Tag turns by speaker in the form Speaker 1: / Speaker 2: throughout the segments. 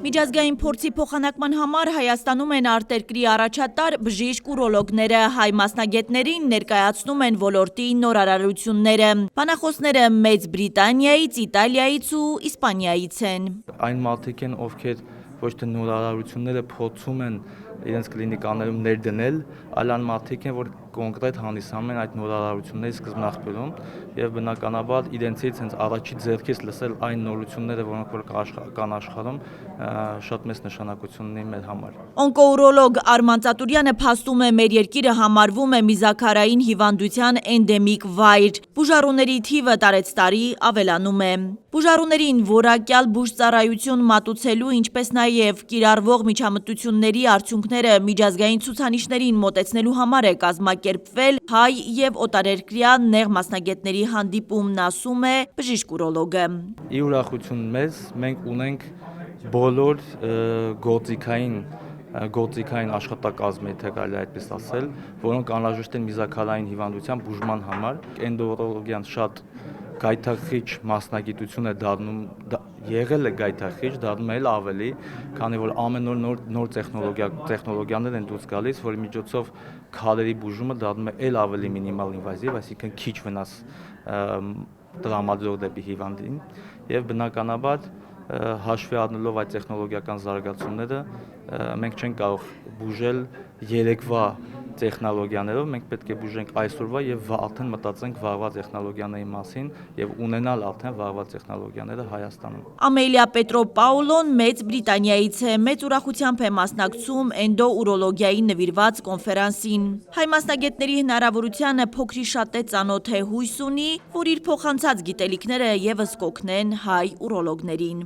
Speaker 1: Միջազգային փորձի փոխանակման համար Հայաստանում են արտերկրի առաջատար բժիշկ ուրոլոգները, հայ մասնագետներին ներկայացնում են ոլորտի նորարարությունները։ Բանախոսները Մեծ Բրիտանիայից, Իտալիայից ու Իսպանիայից են։
Speaker 2: Այն մարդիկ են, ովքեր ոչ թե նորարարությունները փորձում են իրենց կլինիկաներում ներդնել, այլ այն մարդիկ են, որ կոնկրետ հանդիսանում են այդ նորարարությունների սկզբնաղբյուրում եւ բնականաբար իրենցից հենց առաջի ձեռքից լսել այն նորությունները, որոնք որ կան աշխարհում, շատ մեծ նշանակություն ունի մեր համար։
Speaker 1: Օնկոուրոլոգ Արման Ծատուրյանը փաստում է, մեր երկիրը համարվում է միզաքարային հիվանդության էնդեմիկ վայր։ Բուժառուների թիվը տարեցտարի ավելանում է։ Բուժառուներին որակյալ բուժծառայություն մատուցելու, ինչպես նաև կիրառվող միջամտությունների արդյունքները միջազգային ցուցանիշներին մոտեցնելու համար է կազմակերպվել հայ եւ օտարերկրյա նեղ մասնագետների հանդիպումն, ասում է բժիշկ ուրոլոգը։
Speaker 2: Ի ուրախություն մեզ մենք ունենք բոլոր գործիքային աշխատակազմը, եթե կարելի է այդպես ասել, որոնք անհրաժեշտ են միզաքարային հիվանդության բուժման համար։ Էնդոուրոլոգիան շատ գայթակղիչ մասնագիտություն է դառնում, եղել է գայթակղիչ, դառնում է ավելի, քանի որ ամեն օր նոր տեխնոլոգիաներ են դուրս գալիս, որի միջոցով քարերի բուժումը դառնում է ավելի մինիմալ ինվազիվ, այսինքն քիչ վնաս տրամադրող դեպի հիվանդին, եւ բնականաբար հաշվի առնելով այդ տեխնոլոգիական զարգացումները, մենք չենք կարող բուժել երեկվա տեխնոլոգիաներով, մենք պետք է բուժենք այսօրվա եւ արդեն մտածենք վաղվա տեխնոլոգիաների մասին եւ ունենալ արդեն վաղվա տեխնոլոգիաները Հայաստանում։
Speaker 1: Ամելիա Պետրոպաուլոն Մեծ Բրիտանիայից է, մեծ ուրախությամբ է մասնակցում էնդոուրոլոգիայի նվիրված կոնֆերանսին։ Հայ մասնագետների հնարավորությանը փոքրիշատե ծանոթ է, հույս ունի, որ իր փոխանցած գիտելիքները եւս կօգնեն հայ ուրոլոգներին։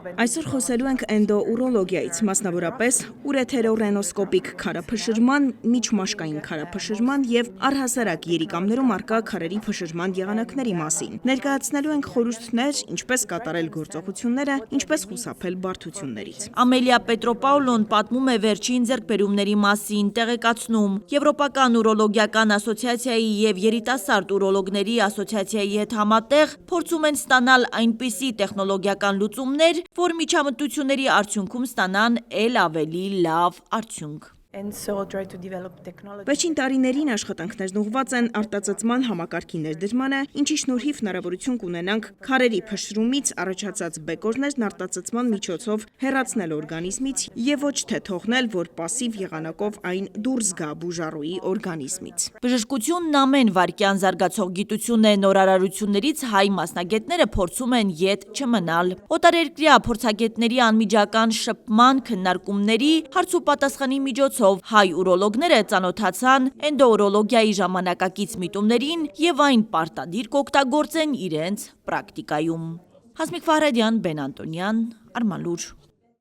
Speaker 3: Այսօր խոսելու ենք էնդոուրոլոգիայից, մասնավորապես ուրեթերոռենոսկոպիկ քարափշրման, միջմաշկային քարափշրման եւ առհասարակ երիկամներում առկա քարերի փշրման եղանակների մասին։ Ներկայացնելու ենք խորհուրդներ, ինչպես կատարել գործողությունները, ինչպես խուսափել բարդություններից։
Speaker 1: Ամելիա Պետրոպաուլոն պատմում է վերջին ձեռքբերումների մասին, տեղեկացնում Եվրոպական ուրոլոգիական ասոցիացիայի եւ երիտասարդ ուրոլոգների ասոցիացիայի հետ համատեղ փորձում են ստանալ այնպիսի տեխնոլոգիական լուծումներ, որ միջամտությունների արդյունքում ստանան ավելի լավ արդյունք։
Speaker 3: Վերջին տարիներին աշխատանքներն ուղղված են արտածծման համակարգի ներդրմանը, ինչի շնորհիվ հնարավորություն կունենանք քարերի փշրումից առաջացած բեկորներն արտածծման միջոցով հեռացնել օրգանիզմից եւ ոչ թե թողնել, որ պասիվ եղանակով այն դուրս գա բուժառուի օրգանիզմից։
Speaker 1: Բժշկությունն ամեն վայրկյան զարգացող գիտություն է, նորարարություններից հայ մասնագետները փորձում են ետ չմնալ։ Օտարերկրյա փորձագետների անմիջական շփման, քննարկումների, հարց ու պատասխանի միջոցով հայ ուրոլոգները ծանոթացան էնդոուրոլոգիայի ժամանակակից միտումներին եւ այն պարտադիր կօգտագործեն իրենց պրակտիկայում։ Հասմիկ Ֆահրադյան, Բեն Անտոնյան, Արմալուր։